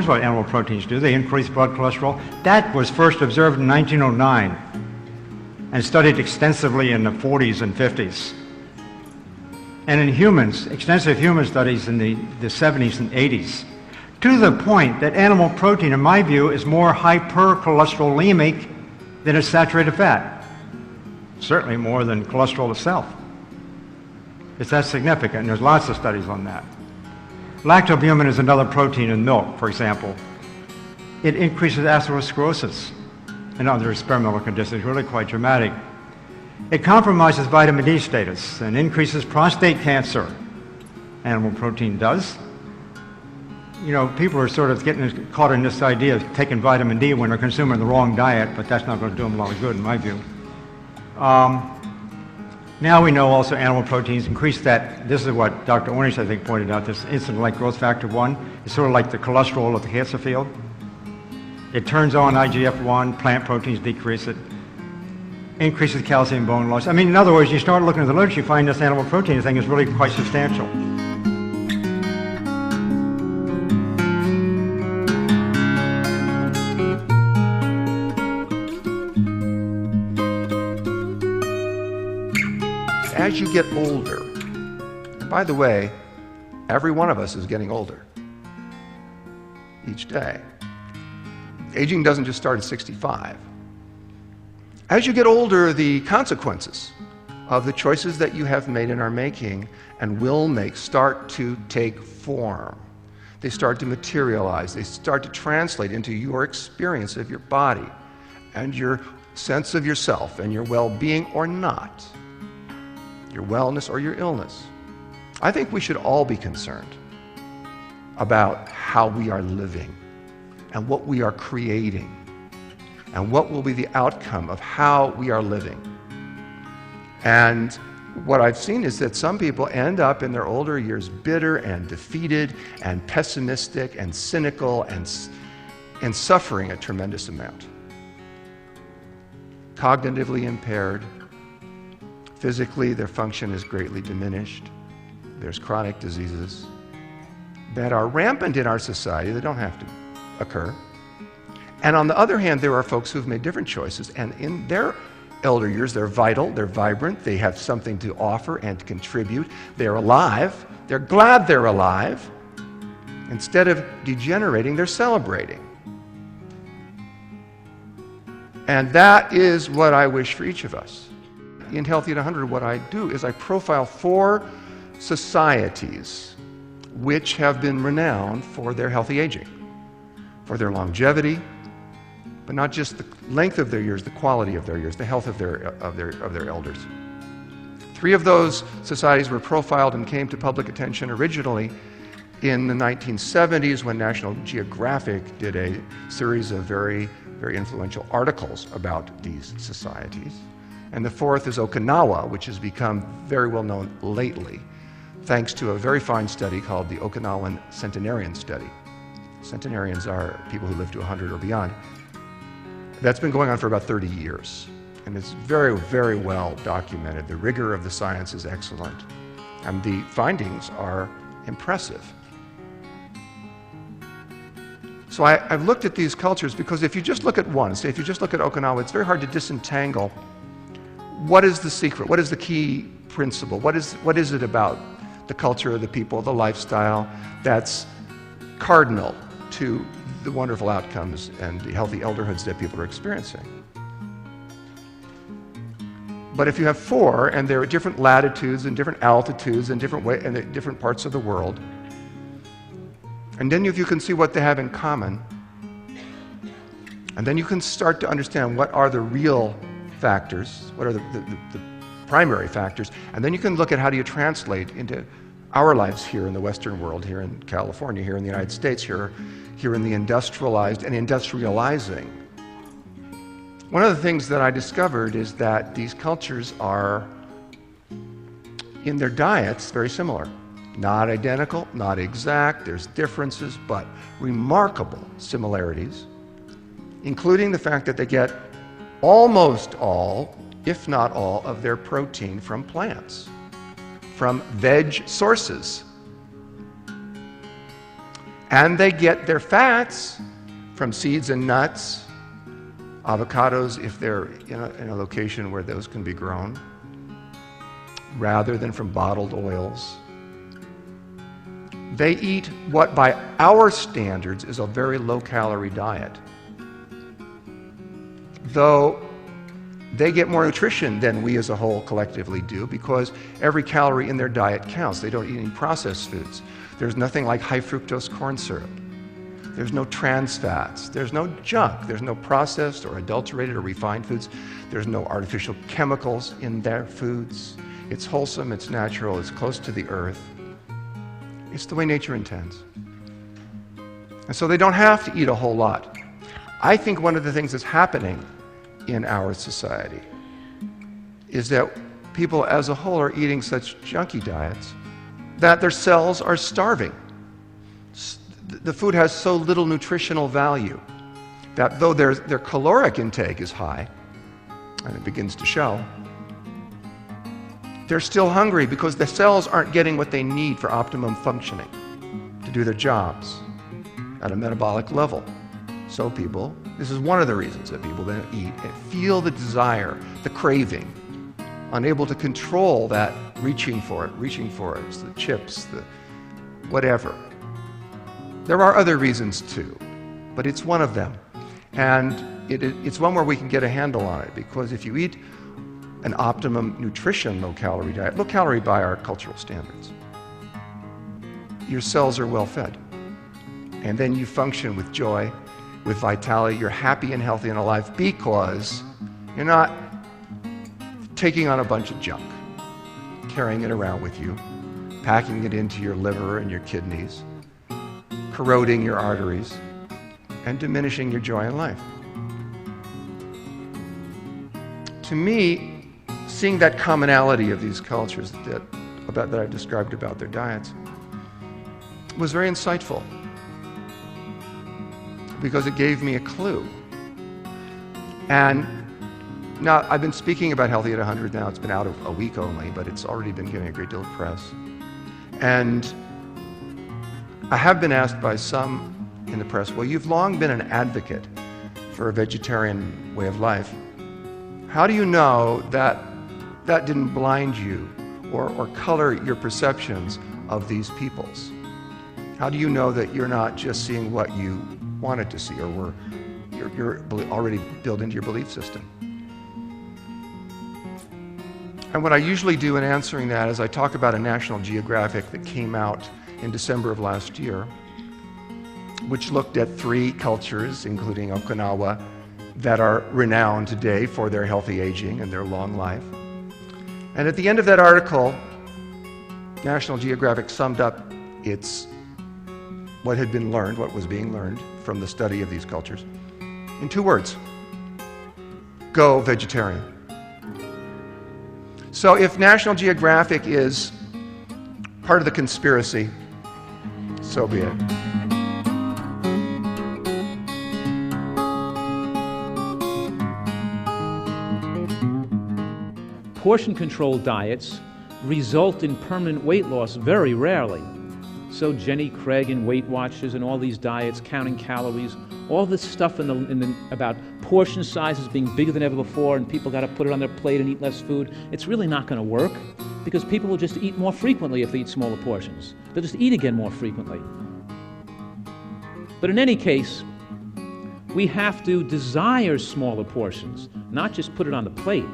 what animal proteins do. They increase blood cholesterol. That was first observed in 1909 and studied extensively in the 40s and 50s. And in humans, extensive human studies in the 70s and 80s, to the point that animal protein, in my view, is more hypercholesterolemic than a saturated fat. Certainly more than cholesterol itself. It's that significant, and there's lots of studies on that. Lactoalbumin is another protein in milk, for example. It increases atherosclerosis and other experimental conditions, really quite dramatic. It compromises vitamin D status and increases prostate cancer. Animal protein does. You know, people are sort of getting caught in this idea of taking vitamin D when they're consuming the wrong diet, but that's not going to do them a lot of good in my view. Now we know also animal proteins increase that. This is what Dr. Ornish, I think, pointed out, this insulin-like growth factor 1. It's sort of like the cholesterol of the cancer field. It turns on IGF-1, plant proteins decrease it, increases calcium bone loss. I mean, in other words, you start looking at the literature, you find this animal protein thing is really quite substantial. As you get older, and by the way, every one of us is getting older each day. Aging doesn't just start at 65. As you get older, the consequences of the choices that you have made and are making and will make start to take form. They start to materialize. They start to translate into your experience of your body and your sense of yourself and your well-being or not, your wellness or your illness. I think we should all be concerned about how we are living and what we are creating and what will be the outcome of how we are living. And what I've seen is that some people end up in their older years bitter and defeated and pessimistic and cynical and suffering a tremendous amount. Cognitively impaired. Physically, their function is greatly diminished. There's chronic diseases that are rampant in our society that don't have to occur. And on the other hand, there are folks who've made different choices, and in their elder years, they're vital, they're vibrant, they have something to offer and to contribute. They're alive, they're glad they're alive. Instead of degenerating, they're celebrating. And that is what I wish for each of us. In Healthy at 100, what I do is I profile 4 societies which have been renowned for their healthy aging, for their longevity, but not just the length of their years, the quality of their years, the health of their elders. 3 of those societies were profiled and came to public attention originally in the 1970s when National Geographic did a series of very, very influential articles about these societies. And the 4th is Okinawa, which has become very well known lately, thanks to a very fine study called the Okinawan Centenarian study. Centenarians are people who live to 100 or beyond. That's been going on for about 30 years, and it's very, very well documented. The rigor of the science is excellent, and the findings are impressive. So I've looked at these cultures because if you just look at one, say if you just look at Okinawa, it's very hard to disentangle what is the secret, what is the key principle, what is it about the culture of the people, the lifestyle that's cardinal to the wonderful outcomes and the healthy elderhoods that people are experiencing. But if you have 4 and they're at different latitudes and different altitudes and different parts of the world, and then if you can see what they have in common, and then you can start to understand what are the real factors, what are the primary factors, and then you can look at how do you translate into our lives here in the Western world, here in California, here in the United States, here in the industrialized and industrializing. One of the things that I discovered is that these cultures are, in their diets, very similar. Not identical, not exact, there's differences, but remarkable similarities, including the fact that they get almost all, if not all, of their protein from plants, from veg sources. And they get their fats from seeds and nuts, avocados if they're in a location where those can be grown, rather than from bottled oils. They eat what by our standards is a very low-calorie diet, though they get more nutrition than we as a whole collectively do because every calorie in their diet counts. They don't eat any processed foods. There's nothing like high fructose corn syrup. There's no trans fats. There's no junk. There's no processed or adulterated or refined foods. There's no artificial chemicals in their foods. It's wholesome, it's natural, it's close to the earth. It's the way nature intends. And so they don't have to eat a whole lot. I think one of the things that's happening in our society is that people as a whole are eating such junky diets that their cells are starving. The food has so little nutritional value that though their caloric intake is high, and it begins to show, they're still hungry because the cells aren't getting what they need for optimum functioning to do their jobs at a metabolic level. So people, this is one of the reasons that people then eat and feel the desire, the craving, unable to control that reaching for it, it's the chips, the whatever. There are other reasons too, but it's one of them. And it's one where we can get a handle on it, because if you eat an optimum nutrition low-calorie diet, low-calorie by our cultural standards, your cells are well fed. And then you function with joy, with vitality. You're happy and healthy and alive because you're not taking on a bunch of junk, carrying it around with you, packing it into your liver and your kidneys, corroding your arteries, and diminishing your joy in life. To me, seeing that commonality of these cultures that I've described about their diets was very insightful, because it gave me a clue. And now, I've been speaking about Healthy at 100 now. It's been out a week only, but it's already been getting a great deal of press. And I have been asked by some in the press, well, you've long been an advocate for a vegetarian way of life. How do you know that that didn't blind you or color your perceptions of these peoples? How do you know that you're not just seeing what you wanted to see or you're already built into your belief system? And what I usually do in answering that is I talk about a National Geographic that came out in December of last year, which looked at 3 cultures, including Okinawa, that are renowned today for their healthy aging and their long life. And at the end of that article, National Geographic summed up what had been learned, what was being learned from the study of these cultures, in 2 words: go vegetarian. So if National Geographic is part of the conspiracy, so be it. Portion-controlled diets result in permanent weight loss very rarely. So Jenny Craig and Weight Watchers and all these diets, counting calories, all this stuff about portion sizes being bigger than ever before and people got to put it on their plate and eat less food, it's really not going to work, because people will just eat more frequently if they eat smaller portions. They'll just eat again more frequently. But in any case, we have to desire smaller portions, not just put it on the plate.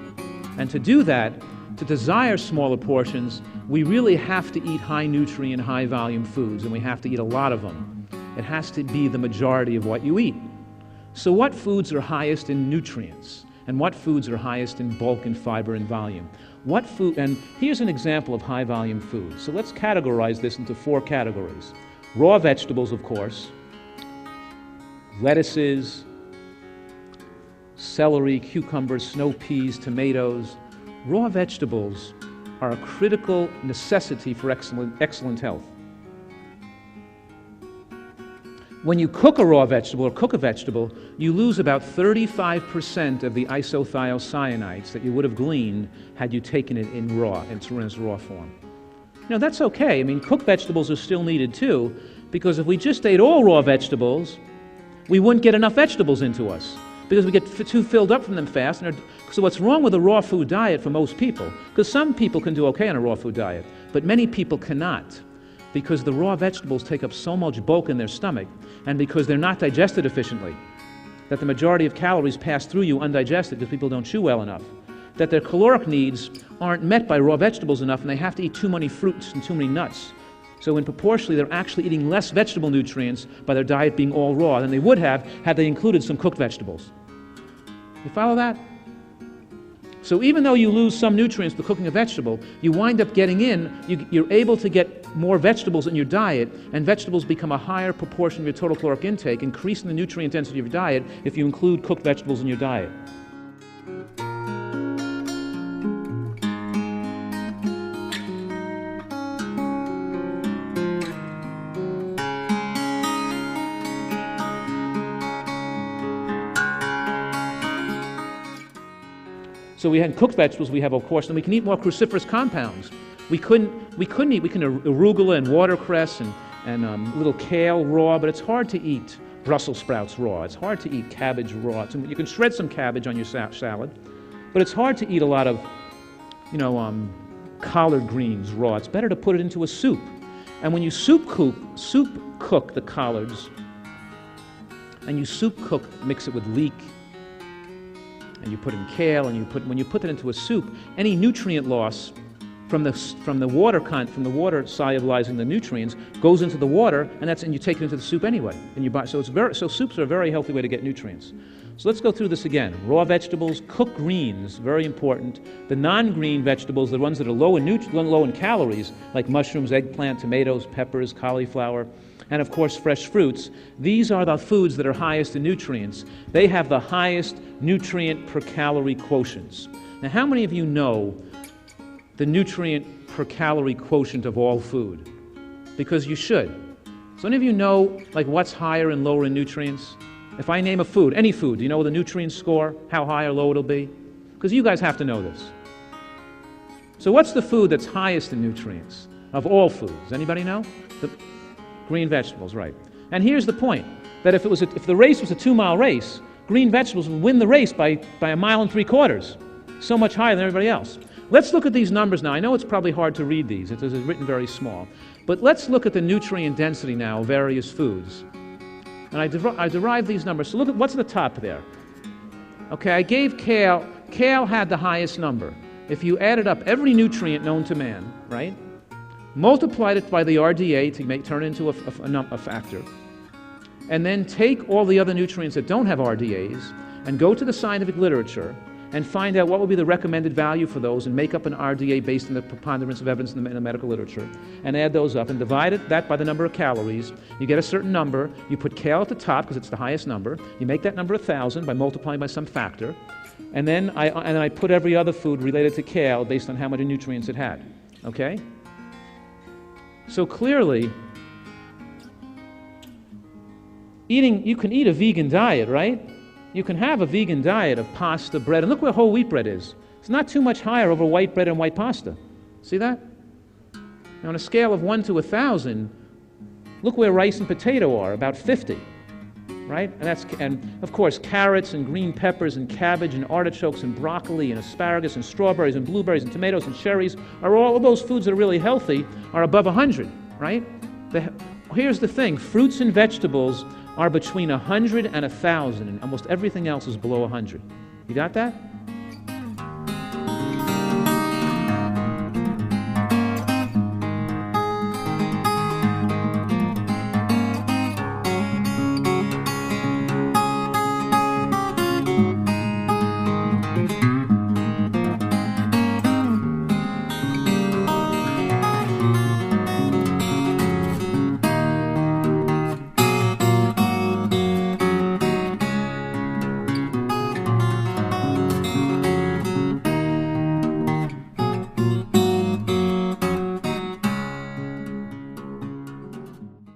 And to do that, to desire smaller portions, we really have to eat high nutrient, high volume foods, and we have to eat a lot of them. It has to be the majority of what you eat. So what foods are highest in nutrients? And what foods are highest in bulk and fiber and volume? And here's an example of high volume foods. So let's categorize this into 4 categories. Raw vegetables, of course, lettuces, celery, cucumbers, snow peas, tomatoes. Raw vegetables are a critical necessity for excellent health. When you cook a raw vegetable or cook a vegetable, you lose about 35% of the isothiocyanates that you would have gleaned had you taken it in its raw form. Now that's okay. I mean, cooked vegetables are still needed too, Because if we just ate all raw vegetables, we wouldn't get enough vegetables into us because we get too filled up from them fast. So what's wrong with a raw food diet for most people? Because some people can do okay on a raw food diet, but many people cannot because the raw vegetables take up so much bulk in their stomach and because they're not digested efficiently, that the majority of calories pass through you undigested because people don't chew well enough, that their caloric needs aren't met by raw vegetables enough and they have to eat too many fruits and too many nuts. So proportionally, they're actually eating less vegetable nutrients by their diet being all raw than they would have had they included some cooked vegetables. You follow that? So even though you lose some nutrients with cooking a vegetable, you wind up getting you're able to get more vegetables in your diet, and vegetables become a higher proportion of your total caloric intake, increasing the nutrient density of your diet if you include cooked vegetables in your diet. So we had cooked vegetables, we have, of course, and we can eat more cruciferous compounds. We can eat arugula and watercress and little kale raw, but it's hard to eat Brussels sprouts raw. It's hard to eat cabbage raw. You can shred some cabbage on your salad, but it's hard to eat a lot of, collard greens raw. It's better to put it into a soup. And when you soup cook the collards, and you mix it with leek, and you put in kale, and when you put it into a soup, any nutrient loss from the water solubilizing the nutrients goes into the water, and you take it into the soup anyway. And so soups are a very healthy way to get nutrients. So let's go through this again. Raw vegetables, cooked greens, very important. The non-green vegetables, the ones that are low in calories, like mushrooms, eggplant, tomatoes, peppers, cauliflower, and of course fresh fruits. These are the foods that are highest in nutrients. They have the highest nutrient per calorie quotients. Now, how many of you know the nutrient per calorie quotient of all food? Because you should. So any of you know what's higher and lower in nutrients? If I name a food, any food, do you know the nutrient score, how high or low it'll be? Because you guys have to know this. So what's the food that's highest in nutrients of all foods? Anybody know? The green vegetables, right. And here's the point, that if the race was a 2-mile race, green vegetables would win the race by 1.75 miles, so much higher than everybody else. Let's look at these numbers now. I know it's probably hard to read these. It's written very small. But let's look at the nutrient density now of various foods. And I derived these numbers. So look at what's at the top there. Okay, I gave kale. Kale had the highest number. If you added up every nutrient known to man, right, multiplied it by the RDA to turn it into a factor, and then take all the other nutrients that don't have RDAs and go to the scientific literature and find out what will be the recommended value for those and make up an RDA based on the preponderance of evidence in the medical literature, and add those up and divide that by the number of calories. You get a certain number. You put kale at the top because it's the highest number. You make that number 1,000 by multiplying by some factor, and then I put every other food related to kale based on how many nutrients it had. Okay? So clearly, you can eat a vegan diet, right? You can have a vegan diet of pasta, bread, and look where whole wheat bread is. It's not too much higher over white bread and white pasta. See that? Now, on a scale of 1 to 1,000, look where rice and potato are, about 50, right? And of course, carrots and green peppers and cabbage and artichokes and broccoli and asparagus and strawberries and blueberries and tomatoes and cherries are all of those foods that are really healthy are above 100, right? Here's the thing. Fruits and vegetables are between 100 and 1,000, and almost everything else is below 100. You got that?